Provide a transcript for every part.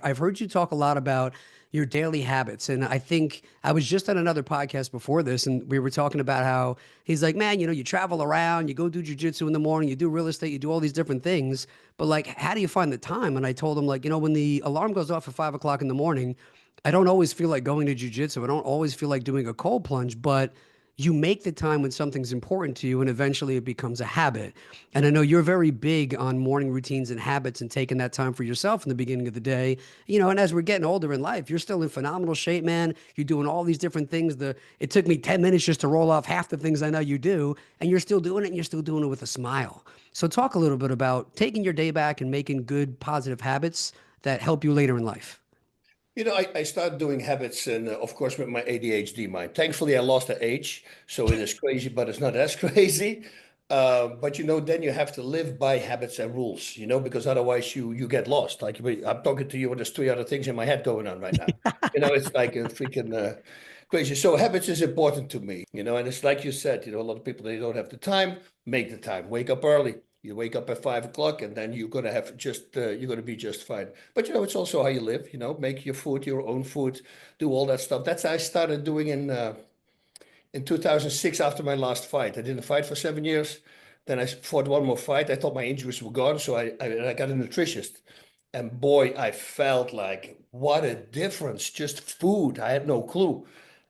I've heard you talk a lot about your daily habits. And I think I was just on another podcast before this, and we were talking about how he's like, man, you travel around, you go do jujitsu in the morning, you do real estate, you do all these different things. But like, how do you find the time? And I told him, like, when the alarm goes off at 5 o'clock in the morning, I don't always feel like going to jujitsu. I don't always feel like doing a cold plunge, but you make the time when something's important to you, and eventually it becomes a habit. And I know you're very big on morning routines and habits and taking that time for yourself in the beginning of the day. And as we're getting older in life, you're still in phenomenal shape, man. You're doing all these different things. It took me 10 minutes just to roll off half the things I know you do, and you're still doing it, and you're still doing it with a smile. So talk a little bit about taking your day back and making good, positive habits that help you later in life. I started doing habits and, of course, with my ADHD mind. Thankfully, I lost the age, so it is crazy, but it's not as crazy. But then you have to live by habits and rules, because otherwise you get lost. Like I'm talking to you, and there's three other things in my head going on right now. It's like a freaking crazy. So habits is important to me, and it's like you said, a lot of people, they don't have the time. Make the time. Wake up early. You wake up at 5 o'clock, and then you're gonna have you're gonna be just fine. But it's also how you live. Make your food, your own food, do all that stuff. That's I started doing in 2006 after my last fight. I didn't fight for 7 years. Then I fought one more fight. I thought my injuries were gone, so I got a nutritionist. And boy, I felt like what a difference. Just food. I had no clue.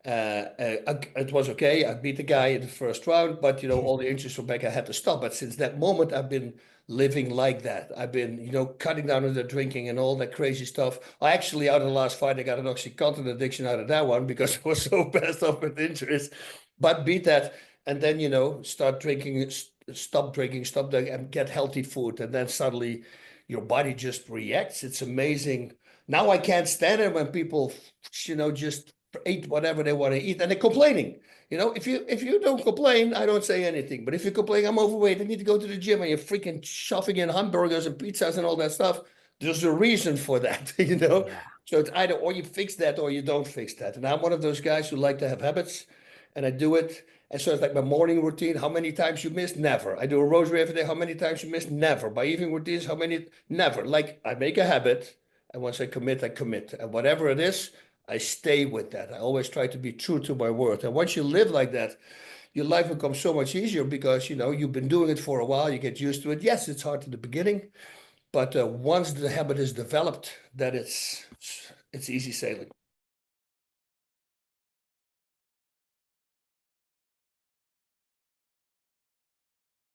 It was okay. I beat the guy in the first round, but all the injuries were back. I had to stop. But since that moment, I've been living like that. I've been, cutting down on the drinking and all that crazy stuff. I actually, out of the last fight, I got an OxyContin addiction out of that one because I was so pissed off with injuries. But beat that, and then start drinking, stop drinking, stop drinking, and get healthy food, and then suddenly your body just reacts. It's amazing. Now I can't stand it when people, just eat whatever they want to eat, and they're complaining. If you don't complain, I don't say anything. But if you complain, I'm overweight, I need to go to the gym, and you're freaking shoving in hamburgers and pizzas and all that stuff, there's a reason for that, Yeah. So it's either or you fix that or you don't fix that. And I'm one of those guys who like to have habits, and I do it. And so it's like my morning routine. How many times you miss? Never. I do a rosary every day. How many times you miss? Never. My evening routines, how many? Never. Like I make a habit, and once I commit, I commit. And whatever it is, I stay with that. I always try to be true to my word. And once you live like that, your life becomes so much easier because you've been doing it for a while. You get used to it. Yes, it's hard in the beginning, but once the habit is developed, that it's easy sailing.